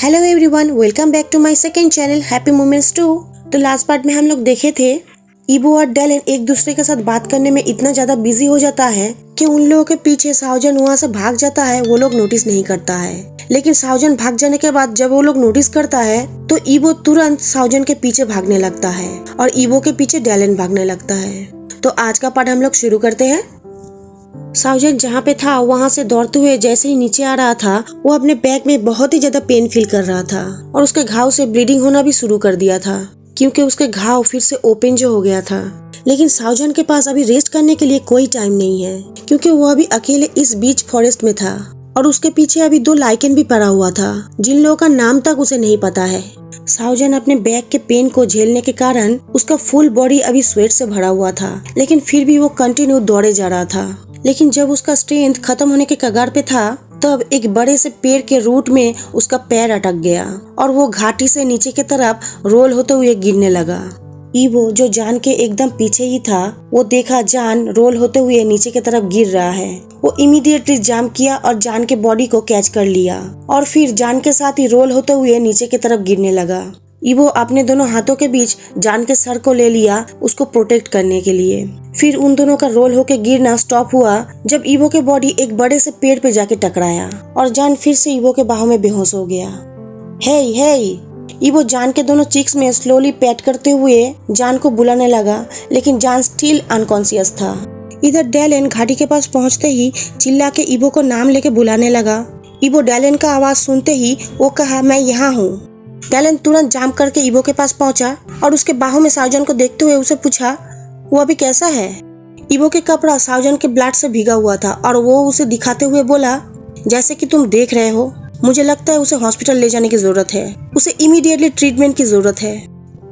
Hello everyone, welcome back to my second channel Happy Moments 2। तो last part में हम लोग देखे थे ईबो और डेलन एक दूसरे के साथ बात करने में इतना ज्यादा बिजी हो जाता है कि उन लोगों के पीछे साउजन वहाँ से भाग जाता है। वो लोग नोटिस नहीं करता है, लेकिन साउजन भाग जाने के बाद जब वो लोग नोटिस करता है तो ईबो तुरंत साउजन के पीछे भागने लगता है और ईबो के पीछे डेलन भागने लगता है। तो आज का पार्ट हम लोग शुरू करते हैं। साउजन जहाँ पे था वहाँ से दौड़ते हुए जैसे ही नीचे आ रहा था, वो अपने बैक में बहुत ही ज्यादा पेन फील कर रहा था और उसके घाव से ब्लीडिंग होना भी शुरू कर दिया था, क्योंकि उसके घाव फिर से ओपन जो हो गया था। लेकिन साउजन के पास अभी रेस्ट करने के लिए कोई टाइम नहीं है, क्योंकि वो अभी अकेले इस बीच फॉरेस्ट में था और उसके पीछे अभी 2 लाइकेन भी पड़ा हुआ था, जिन लोगों का नाम तक उसे नहीं पता है। साउजन अपने बैक के पेन को झेलने के कारण उसका फुल बॉडी अभी स्वेट से भरा हुआ था, लेकिन फिर भी वो कंटिन्यू दौड़े जा रहा था। लेकिन जब उसका स्ट्रेंथ खत्म होने के कगार पे था, तब एक बड़े से पेड़ के रूट में उसका पैर अटक गया और वो घाटी से नीचे की तरफ रोल होते हुए गिरने लगा। ईबो जो जान के एकदम पीछे ही था, वो देखा जान रोल होते हुए नीचे की तरफ गिर रहा है। वो इमीडिएटली जंप किया और जान के बॉडी को कैच कर लिया और फिर जान के साथ ही रोल होते हुए नीचे की तरफ गिरने लगा। ईबो अपने दोनों हाथों के बीच जान के सर को ले लिया उसको प्रोटेक्ट करने के लिए। फिर उन दोनों का रोल होके गिरना स्टॉप हुआ जब ईबो के बॉडी एक बड़े से पेड़ पे जाके टकराया और जान फिर से ईबो के बाहों में बेहोश हो गया। हे हे, ईबो जान के दोनों चीक्स में स्लोली पैट करते हुए जान को बुलाने लगा, लेकिन जान स्टिल अनकॉन्शियस था। इधर डेलन घाटी के पास पहुंचते ही चिल्ला के ईबो को नाम लेके बुलाने लगा। ईबो डेलन का आवाज सुनते ही वो कहा, मैं यहाँ हूँ। डेलन तुरंत जंप करके ईबो के पास पहुंचा और उसके बाहों में साउजन को देखते हुए उसे पूछा, वो अभी कैसा है। ईबो के कपड़ा साउजन के ब्लड से भीगा हुआ था और वो उसे दिखाते हुए बोला, जैसे कि तुम देख रहे हो, मुझे लगता है उसे हॉस्पिटल ले जाने की जरूरत है, उसे इमीडिएटली ट्रीटमेंट की जरूरत है।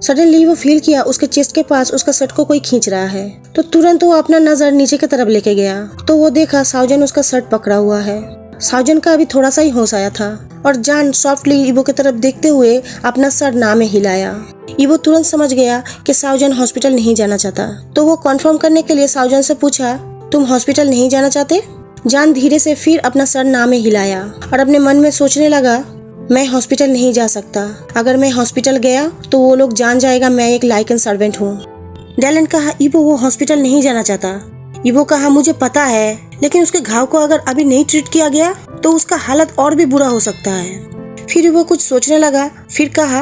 सडनली वो फील किया उसके चेस्ट के पास उसका शर्ट को कोई खींच रहा है, तो तुरंत वो अपना नजर नीचे की तरफ लेके गया तो वो देखा साउजन उसका शर्ट पकड़ा हुआ है। साउजन का अभी थोड़ा सा ही होश आया था और जान सॉफ्टली ईबो की तरफ देखते हुए अपना सर ना में हिलाया। ईबो तुरंत समझ गया कि साउजन हॉस्पिटल नहीं जाना चाहता, तो वो कंफर्म करने के लिए साउजन से पूछा, तुम हॉस्पिटल नहीं जाना चाहते। जान धीरे से फिर अपना सर ना में हिलाया और अपने मन में सोचने लगा, मैं हॉस्पिटल नहीं जा सकता। अगर मैं हॉस्पिटल गया तो वो लोग जान जाएगा मैं एक लाइकन सर्वेंट हूँ। डेलन कहा, ईबो वो हॉस्पिटल नहीं जाना चाहता। ईबो कहा, मुझे पता है, लेकिन उसके घाव को अगर अभी नहीं ट्रीट किया गया तो उसका हालत और भी बुरा हो सकता है। फिर वो कुछ सोचने लगा, फिर कहा,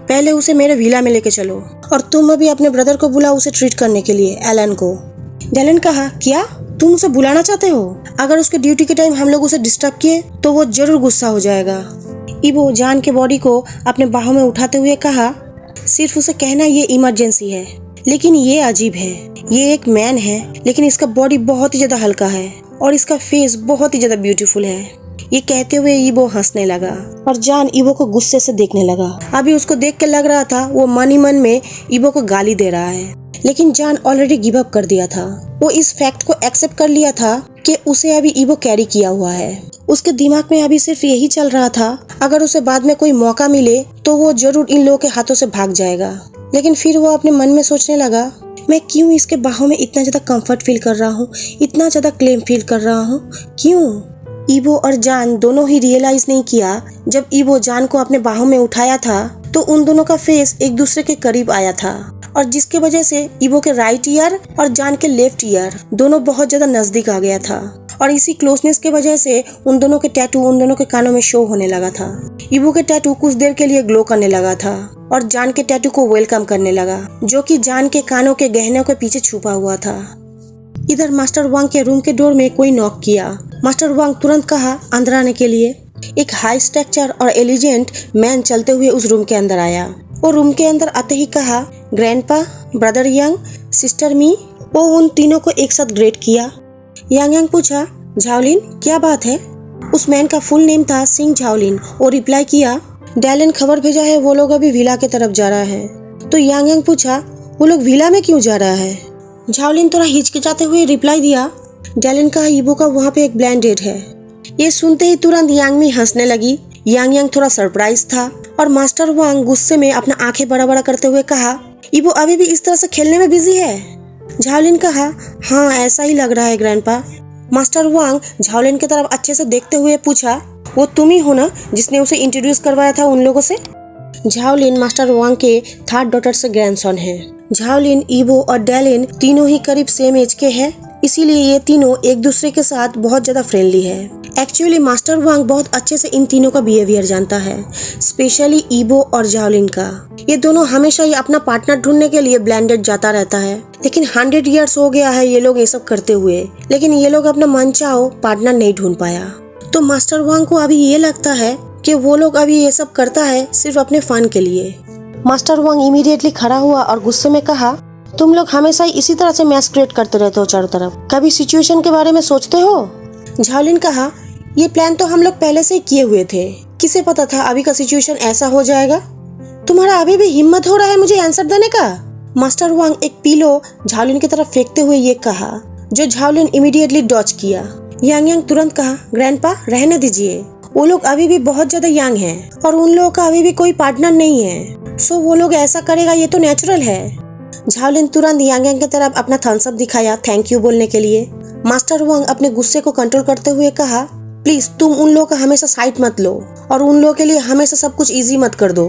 पहले उसे मेरे विला में लेके चलो और तुम अभी अपने ब्रदर को बुलाओ उसे ट्रीट करने के लिए, एलन को। डेलन कहा, क्या तुम उसे बुलाना चाहते हो? अगर उसके ड्यूटी के टाइम हम लोग उसे डिस्टर्ब किए तो वो जरूर गुस्सा हो जाएगा। ईबो जान के बॉडी को अपने बाहों में उठाते हुए कहा, सिर्फ उसे कहना ये इमरजेंसी है, लेकिन ये अजीब है। ये एक मैन है, लेकिन इसका बॉडी बहुत ही ज्यादा हल्का है और इसका फेस बहुत ही ज्यादा ब्यूटीफुल है। ये कहते हुए ईबो हंसने लगा और जान ईबो को गुस्से से देखने लगा। अभी उसको देख के लग रहा था वो मन ही मन में ईबो को गाली दे रहा है, लेकिन जान ऑलरेडी गिव अप कर दिया था। वो इस फैक्ट को एक्सेप्ट कर लिया था कि उसे अभी ईबो कैरी किया हुआ है। उसके दिमाग में अभी सिर्फ यही चल रहा था, अगर उसे बाद में कोई मौका मिले तो वो जरूर इन लोगों के हाथों से भाग जाएगा। लेकिन फिर वो अपने मन में सोचने लगा, मैं क्यों इसके बाहों में इतना ज्यादा कंफर्ट फील कर रहा हूँ, इतना ज्यादा क्लेम फील कर रहा हूँ, क्यों? ईबो और जान दोनों ही रियलाइज नहीं किया जब ईबो जान को अपने बाहों में उठाया था तो उन दोनों का फेस एक दूसरे के करीब आया था, और जिसके वजह से ईबो के राइट ईयर और जान के लेफ्ट ईयर दोनों बहुत ज्यादा नजदीक आ गया था। और इसी क्लोजनेस के वजह से उन दोनों के टैटू उन दोनों के कानों में शो होने लगा था। ईबो के टैटू कुछ देर के लिए ग्लो करने लगा था और जान के टैटू को वेलकम करने लगा, जो कि जान के कानों के गहनों के पीछे छुपा हुआ था। इधर मास्टर वांग के रूम के डोर में कोई नॉक किया। मास्टर वांग तुरंत कहा अंदर आने के लिए। एक हाई स्ट्रक्चर और एलिजेंट मैन चलते हुए उस रूम के अंदर आया। वो रूम के अंदर आते ही कहा, ग्रैंडपा, ब्रदर यंग, सिस्टर मी। वो उन तीनों को एक साथ ग्रेट किया। यांग पूछा, झाओलिन क्या बात है? उस मैन का फुल नेम था सिंह झाओलिन। वो रिप्लाई किया, डेलन खबर भेजा है वो लोग अभी विला के तरफ जा रहा है। तो यांग पूछा, वो लोग विला में क्यों जा रहा है? झाओलिन थोड़ा हिचकिचाते हुए रिप्लाई दिया, डेलन का ईबो का वहाँ पे एक ब्लैंडेड है। ये सुनते ही तुरंत यांगमी हंसने लगी। यांग थोड़ा सरप्राइज था और मास्टर वांग गुस्से में अपना आंखें बड़ा बड़ा करते हुए कहा, ईबो अभी भी इस तरह से खेलने में बिजी है? झाओलिन कहा, हाँ ऐसा ही लग रहा है ग्रैंडपा। मास्टर वांग झाओलिन की तरफ अच्छे से देखते हुए पूछा, वो तुम ही हो ना जिसने उसे इंट्रोड्यूस करवाया था उन लोगों से? झाओलिन मास्टर वांग के थर्ड डॉटर से ग्रैंडसन है। झाओलिन, ईबो और डेलिन तीनों ही करीब सेम एज के हैं, इसीलिए ये तीनों एक दूसरे के साथ बहुत ज्यादा फ्रेंडली है। एक्चुअली मास्टर वांग बहुत अच्छे से इन तीनों का बिहेवियर जानता है, स्पेशली ईबो और झाओलिन का। ये दोनों हमेशा ही अपना पार्टनर ढूंढने के लिए ब्लेंडेड जाता रहता है, लेकिन 100 इयर्स हो गया है ये लोग ये सब करते हुए, लेकिन ये लोग अपना मनचाहो पार्टनर नहीं ढूंढ पाया। तो मास्टर वांग को अभी ये लगता है कि वो लोग अभी ये सब करता है सिर्फ अपने फन के लिए। मास्टर वांग इमीडिएटली खड़ा हुआ और गुस्से में कहा, तुम लोग हमेशा ही इसी तरह से मैस क्रिएट करते रहते हो चारों तरफ, कभी सिचुएशन के बारे में सोचते हो? झाओलिन कहा, ये प्लान तो हम लोग पहले से ही किए हुए थे, किसे पता था अभी का सिचुएशन ऐसा हो जाएगा? तुम्हारा अभी भी हिम्मत हो रहा है मुझे आंसर देने का? मास्टर वांग एक पिलो झाओलिन की तरफ फेंकते हुए ये कहा, जो झाओलिन इमीडिएटली डॉज किया। यांग यांग तुरंत कहा, ग्रैंडपा रहने दीजिए, वो लोग अभी भी बहुत ज्यादा यंग हैं और उन लोगों का अभी भी कोई पार्टनर नहीं है, सो वो लोग ऐसा करेगा ये तो नेचुरल है। झाओलिन तुरंत यांग यांग की तरफ अपना थम्स अप दिखाया थैंक यू बोलने के लिए। मास्टर वांग अपने गुस्से को कंट्रोल करते हुए कहा, प्लीज तुम उन लोगों का हमेशा साइड मत लो और उन लोगों के लिए हमेशा सब कुछ इजी मत कर दो।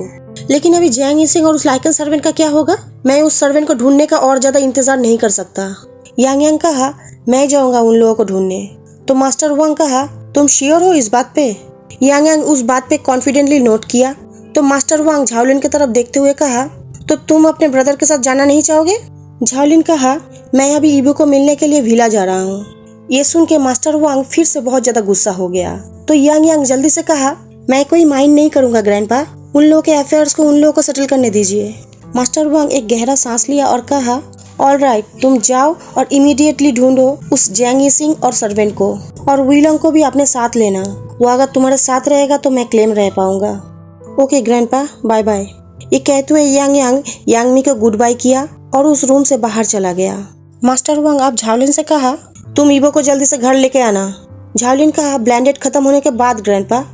लेकिन अभी जैंग यीसिंग और उस लाइकन सर्वेंट का क्या होगा? मैं उस सर्वेंट को ढूंढने का और ज्यादा इंतजार नहीं कर सकता। यांग यांग कहा, मैं जाऊंगा उन लोगों को ढूंढने। तो मास्टर वांग कहा, तुम श्योर हो इस बात पे? यांग यांग उस बात पे कॉन्फिडेंटली नोट किया। तो मास्टर वांग झाओलिन की तरफ देखते हुए कहा, तो तुम अपने ब्रदर के साथ जाना नहीं चाहोगे? झाओलिन कहा, मैं अभी ईबो को मिलने के लिए विला जा रहा हूँ। ये सुन के मास्टर वांग फिर से बहुत ज्यादा गुस्सा हो गया। तो यांग यांग जल्दी से कहा, मैं कोई माइंड नहीं करूंगा ग्रैंडपा, उन लोगों के अफेयर्स को उन लोगों को सेटल करने दीजिए। मास्टर वांग एक गहरा सांस लिया और कहा, ऑलराइट, तुम जाओ और इमीडिएटली ढूंढो उस जैंग यीसिंग और सर्वेंट को, और विलोंग को भी अपने साथ लेना। वो अगर तुम्हारे साथ रहेगा तो मैं क्लेम रह पाऊंगा। Okay grandpa, bye bye. ये कहते हुए यांग यांग यांगमी को गुड बाय किया और उस रूम से बाहर चला गया। मास्टर वांग अब झाओलिन से कहा, तुम ईबो को जल्दी से घर लेके आना। झाओलिन कहा, ब्लेंडेड खत्म होने के बाद ग्रैंडपा।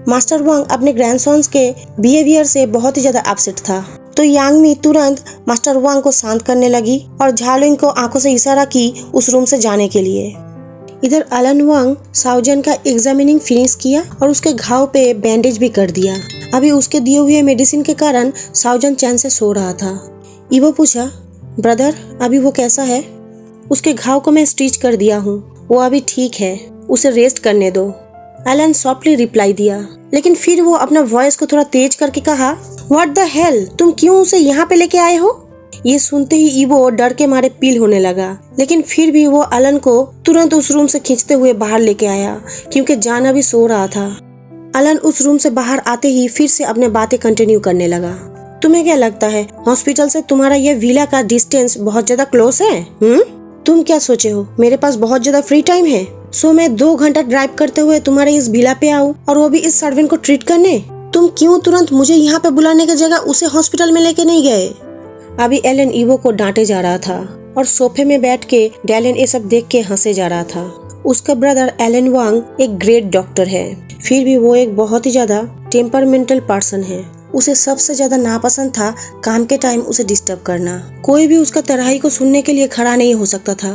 मास्टर वांग अपने ग्रैंडसन्स के बिहेवियर से बहुत ही ज्यादा अपसेट था। तो यांगमी तुरंत मास्टर वांग को शांत करने लगी और झाओलिन को आंखों से इशारा की उस रूम से जाने के लिए। इधर अलन वांग साउजन का एग्जामिनिंग फिनिश किया और उसके घाव पे बैंडेज भी कर दिया। अभी उसके दिए हुए मेडिसिन के कारण साउजन चैन से सो रहा था। ईबो पूछा, ब्रदर अभी वो कैसा है? उसके घाव को मैं स्टिच कर दिया हूँ, वो अभी ठीक है, उसे रेस्ट करने दो। एलन सॉफ्टली रिप्लाई दिया, लेकिन फिर वो अपना वॉइस को थोड़ा तेज करके कहा, व्हाट द हेल, तुम क्यों उसे यहाँ पे लेके आए हो? ये सुनते ही ईबो डर के मारे पील होने लगा, लेकिन फिर भी वो अलन को तुरंत उस रूम से खींचते हुए बाहर लेके आया क्योंकि जाना भी सो रहा था। अलन उस रूम से बाहर आते ही फिर से अपने बातें कंटिन्यू करने लगा। तुम्हें क्या लगता है हॉस्पिटल से तुम्हारा ये विला का डिस्टेंस बहुत ज्यादा क्लोज है? तुम क्या सोचे हो मेरे पास बहुत ज्यादा फ्री टाइम है, सो मैं 2 घंटा ड्राइव करते हुए तुम्हारे इस विला पे आऊँ और वो भी इस सर्वेंट को ट्रीट करने? तुम क्यों तुरंत मुझे यहाँ पे बुलाने की जगह उसे हॉस्पिटल में लेके नहीं गए? अभी एलन ईबो को डांटे जा रहा था और सोफे में बैठ के डेलन ये सब देख के हंसे जा रहा था। उसका ब्रदर एलन वांग एक ग्रेट डॉक्टर है, फिर भी वो एक बहुत ही ज्यादा टेम्परमेंटल पर्सन है। उसे सबसे ज्यादा नापसंद था काम के टाइम उसे डिस्टर्ब करना। कोई भी उसका तराई को सुनने के लिए खड़ा नहीं हो सकता था।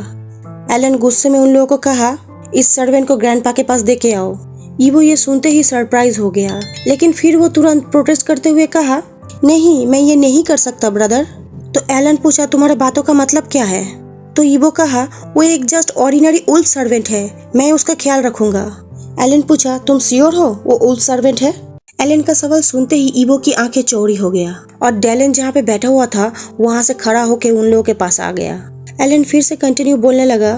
एलन गुस्से में उन लोगों को कहा, इस सर्वेंट को ग्रैंडपा के पास देके आओ। ईबो ये सुनते ही सरप्राइज हो गया, लेकिन फिर वो तुरंत प्रोटेस्ट करते हुए कहा, नहीं मैं ये नहीं कर सकता ब्रदर। तो एलन पूछा, तुम्हारे बातों का मतलब क्या है? तो ईबो कहा, वो एक जस्ट ऑर्डिनरी उल्फ सर्वेंट है, मैं उसका ख्याल रखूंगा। एलन पूछा, तुम श्योर हो वो उल्फ सर्वेंट है? एलन का सवाल सुनते ही ईबो की आंखें चौड़ी हो गया और डेलन जहाँ पे बैठा हुआ था वहाँ से खड़ा होकर उन लोगों के पास आ गया। एलन फिर से कंटिन्यू बोलने लगा,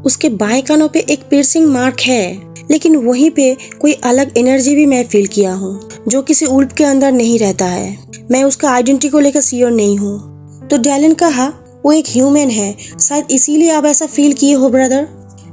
उसके बाएं कानों पे एक पियर्सिंग मार्क है, लेकिन वहीं पे कोई अलग एनर्जी भी मैं फील किया हूँ जो किसी उल्फ के अंदर नहीं रहता है। मैं उसका आइडेंटिटी को लेकर श्योर नहीं हूँ। तो डेलन कहा, वो एक ह्यूमन है, शायद इसीलिए आप ऐसा फील किए हो ब्रदर।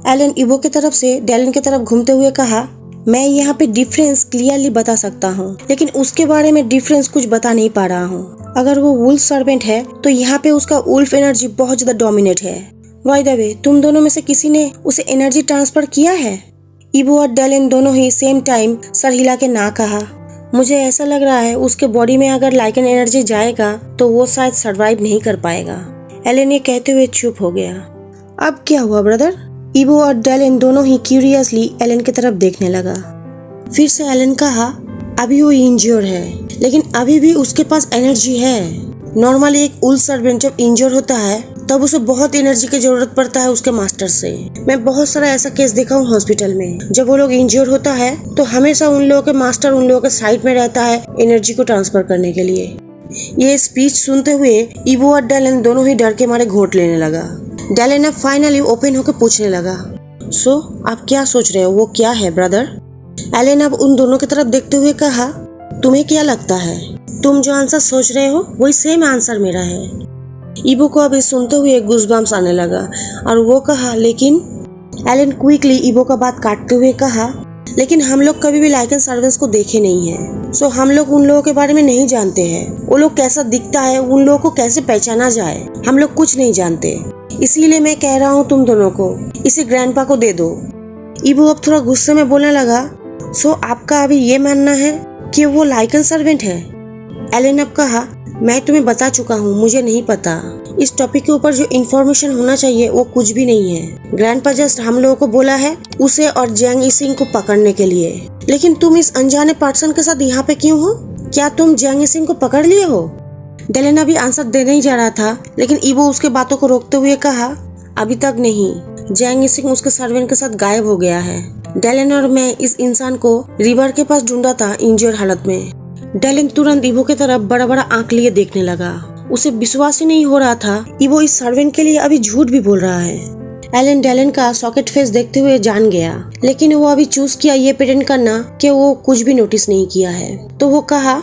एलन ईबो की तरफ से डेलन की तरफ घूमते हुए कहा, मैं यहाँ पे डिफरेंस क्लियरली बता सकता हूँ, लेकिन उसके बारे में डिफरेंस कुछ बता नहीं पा रहा हूँ। अगर वो वुल्फ सर्वेंट है तो यहाँ पे उसका वुल्फ एनर्जी बहुत ज्यादा डोमिनेट है। बाय द वे, तुम दोनों में से किसी ने उसे एनर्जी ट्रांसफर किया है? ईबो और डेलन दोनों ही सेम टाइम सर हिला के ना कहा। मुझे ऐसा लग रहा है उसके बॉडी में अगर लाइकन एनर्जी जाएगा तो वो शायद सरवाइव नहीं कर पाएगा। एलन ये कहते हुए चुप हो गया। अब क्या हुआ ब्रदर? ईबो और डेलन दोनों ही क्यूरियसली एलन की तरफ देखने लगा। फिर से एलन कहा, अभी वो इंज्योर है, लेकिन अभी भी उसके पास एनर्जी है। नॉर्मली एक उल सर्वेंट जब इंज्योर होता है तब उसे बहुत एनर्जी की जरूरत पड़ता है उसके मास्टर से। मैं बहुत सारा ऐसा केस देखा हूँ हॉस्पिटल में। जब वो लोग इंज्योर होता है तो हमेशा उन लोगों के मास्टर उन लोगों के साइड में रहता है एनर्जी को ट्रांसफर करने के लिए। ये स्पीच सुनते हुए इबो और डेलन दोनों ही डर के मारे घोट लेने लगा। डेलन अब फाइनली ओपन होकर पूछने लगा, सो आप क्या सोच रहे हो, वो क्या है ब्रदर? एलन अब उन दोनों की तरफ देखते हुए कहा, तुम्हें क्या लगता है? तुम जो आंसर सोच रहे हो वही सेम आंसर मेरा है। इबो को अभी सुनते हुए गूज़बम्प्स आने लगा और वो कहा, लेकिन एलन क्विकली इबो का बात काटते हुए कहा, लेकिन हम लोग कभी भी लाइकन सर्वेंट्स को देखे नहीं है, सो हम लोग उन लोगों के बारे में नहीं जानते हैं। वो लोग कैसा दिखता है, उन लोगों को कैसे पहचाना जाए, हम लोग कुछ नहीं जानते। इसीलिए मैं कह रहा हूँ तुम दोनों को इसे ग्रैंडपा को दे दो। इबो अब थोड़ा गुस्से में बोलने लगा, सो आपका अभी ये मानना है कि वो लाइकन सर्वेंट है? एलन अब कहा, मैं तुम्हें बता चुका हूँ, मुझे नहीं पता। इस टॉपिक के ऊपर जो इन्फॉर्मेशन होना चाहिए वो कुछ भी नहीं है। ग्रैंडपा जस्ट हम लोगों को बोला है उसे और जैंग इसिंग को पकड़ने के लिए। लेकिन तुम इस अनजाने पर्सन के साथ यहाँ पे क्यों हो? क्या तुम जैंग इसिंग को पकड़ लिए हो? डेलन अभी आंसर देने ही जा रहा था, लेकिन इबो उसके बातों को रोकते हुए कहा, अभी तक नहीं। जैंग इसिंग उसके सर्वेंट के साथ गायब हो गया है। डेलन और मैं इस इंसान को रिवर के पास ढूंढा था इंजर्ड हालत में। डेलन तुरंत इबो की तरफ बड़ा बड़ा आंख लिए देखने लगा। उसे विश्वास ही नहीं हो रहा था इबो इस सर्वेंट के लिए अभी झूठ भी बोल रहा है। एलन डेलन का सॉकेट फेस देखते हुए जान गया, लेकिन वो अभी चूज किया ये प्रेटेंड करना कि वो कुछ भी नोटिस नहीं किया है। तो वो कहा,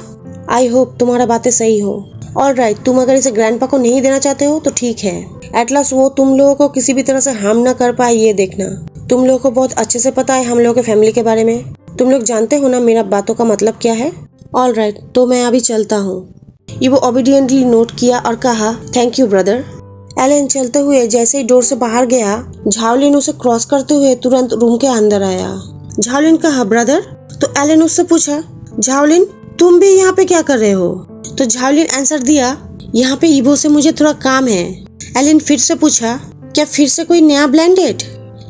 आई होप तुम्हारा बातें सही हो। ऑलराइट, तुम अगर इसे ग्रैंडपा को नहीं देना चाहते हो तो ठीक है। एटलास वो तुम लोगों को किसी भी तरह से हार्म न कर पाए ये देखना। तुम लोगों को बहुत अच्छे से पता है हम लोगों के फैमिली के बारे में। तुम लोग जानते हो ना मेरा बातों का मतलब क्या है। ऑलराइट, तो मैं अभी चलता हूँ। इबो ओबीडियंटली नोट किया और कहा, थैंक यू ब्रदर। एलन चलते हुए जैसे ही डोर से बाहर गया, झाओलिन उसे क्रॉस करते हुए तुरंत रूम के अंदर आया। झाओलिन कहा, ब्रदर? तो एलन उससे पूछा, झाओलिन तुम भी यहाँ पे क्या कर रहे हो? तो झाओलिन आंसर दिया, यहाँ पे इबो से मुझे थोड़ा काम है। एलन फिर से पूछा, क्या फिर से कोई नया ब्लैंकेट?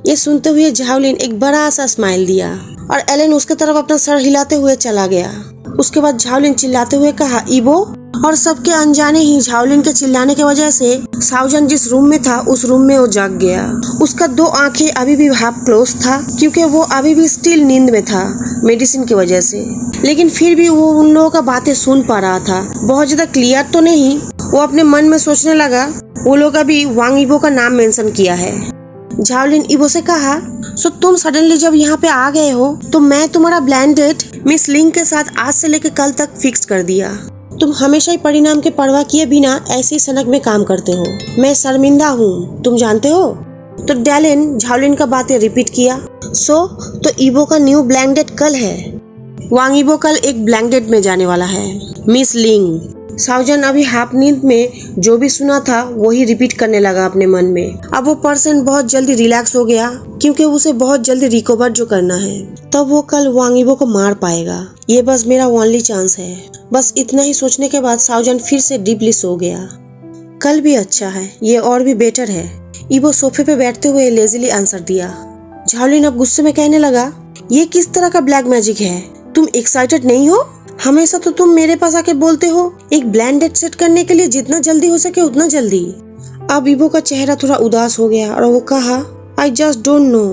ये सुनते हुए झाओलिन एक बड़ा सा स्माइल दिया और एलन उसके तरफ अपना सर हिलाते हुए चला गया। उसके बाद झाओलिन चिल्लाते हुए कहा, इबो? और सबके अनजाने ही झाओलिन के चिल्लाने की वजह से साउजन जिस रूम में था उस रूम में वो जाग गया। उसका 2 आंखें अभी भी हाफ क्लोज था क्योंकि वो अभी भी स्टिल नींद में था मेडिसिन की वजह से, लेकिन फिर भी वो उन लोगों का बातें सुन पा रहा था। बहुत ज्यादा क्लियर तो नहीं। वो अपने मन में सोचने लगा, वो लोग अभी वांग इबो का नाम मेंशन किया है। झाओलिन इबो से कहा, सो तुम सडनली जब यहाँ पे आ गए हो तो मैं तुम्हारा ब्लैंकेट मिस लिंग के साथ आज से लेकर कल तक फिक्स कर दिया। तुम हमेशा ही परिणाम के परवाह किए बिना ऐसी सनक में काम करते हो। मैं शर्मिंदा हूँ, तुम जानते हो। तो डेलन झाओलिन का बातें रिपीट किया। तो इबो का न्यू ब्लैंकेट कल है। वांग इबो कल एक ब्लैंकेट में जाने वाला है। मिस लिंग। साउजन अभी हाफ नींद में जो भी सुना था वही रिपीट करने लगा अपने मन में। अब वो पर्सन बहुत जल्दी रिलैक्स हो गया क्योंकि उसे बहुत जल्दी रिकवर जो करना है, तब वो कल वांग इबो को मार पाएगा। ये बस मेरा ओनली चांस है। बस इतना ही सोचने के बाद साउजन फिर से डीपली सो गया। कल भी अच्छा है, ये और भी बेटर है। इबो सोफे पे बैठते हुए लेजीली आंसर दिया। झाओलिन अब गुस्से में कहने लगा, ये किस तरह का ब्लैक मैजिक है? तुम एक्साइटेड नहीं हो? हमेशा तो तुम मेरे पास आके बोलते हो एक ब्लैंकेट सेट करने के लिए जितना जल्दी हो सके उतना जल्दी। अब इबो का चेहरा थोड़ा उदास हो गया और वो कहा, आई जस्ट डोंट नो।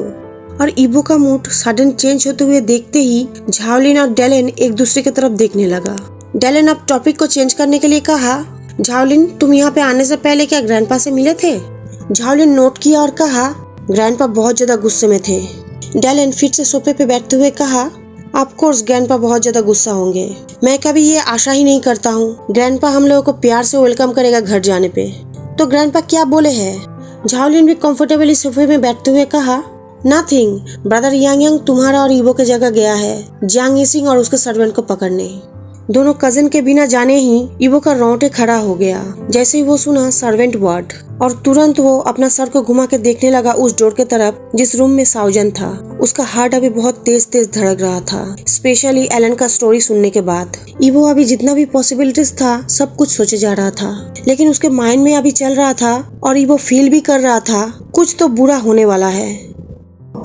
और इबो का मूड सडन चेंज होते हुए देखते ही झाओलिन और डेलन एक दूसरे की तरफ देखने लगा। डेलन अब टॉपिक को चेंज करने के लिए कहा, झाओलिन तुम यहाँ पे आने से पहले क्या ग्रैंडपा से मिले थे? झाओलिन नोट किया और कहा, ग्रैंडपा बहुत ज्यादा गुस्से में थे। डेलन फिर से सोफे पे बैठते हुए कहा, ऑफ कोर्स ग्रैंडपा बहुत ज्यादा गुस्सा होंगे। मैं कभी ये आशा ही नहीं करता हूँ ग्रैंडपा हम लोगों को प्यार से वेलकम करेगा घर जाने पे। तो ग्रैंडपा क्या बोले हैं? झाओलिन भी कंफर्टेबली सोफे में बैठते हुए कहा, नथिंग। ब्रदर यांग यांग तुम्हारा और इबो के जगह गया है जैंग इसिंग और उसके सर्वेंट को पकड़ने। दोनों कजिन के बिना जाने ही इबो का रोंगटे खड़ा हो गया जैसे ही वो सुना सर्वेंट वर्ड, और तुरंत वो अपना सर को घुमा के देखने लगा उस डोर के तरफ जिस रूम में साउजन था। उसका हार्ट अभी बहुत तेज तेज धड़क रहा था, स्पेशली एलन का स्टोरी सुनने के बाद। इबो अभी जितना भी पॉसिबिलिटीज था सब कुछ सोचे जा रहा था, लेकिन उसके माइंड में अभी चल रहा था और इबो फील भी कर रहा था कुछ तो बुरा होने वाला है।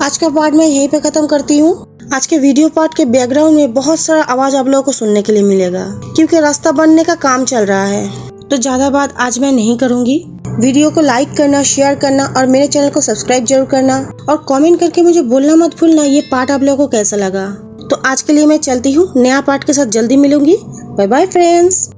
आज का पार्ट मैं यहीं पे खत्म करती हूँ। आज के वीडियो पार्ट के बैकग्राउंड में बहुत सारा आवाज आप लोगों को सुनने के लिए मिलेगा क्योंकि रास्ता बनने का काम चल रहा है। तो ज्यादा बात आज मैं नहीं करूंगी। वीडियो को लाइक करना, शेयर करना और मेरे चैनल को सब्सक्राइब जरूर करना और कमेंट करके मुझे बोलना मत भूलना ये पार्ट आप लोगों को कैसा लगा। तो आज के लिए मैं चलती हूँ, नया पार्ट के साथ जल्दी मिलूंगी। Bye bye friends.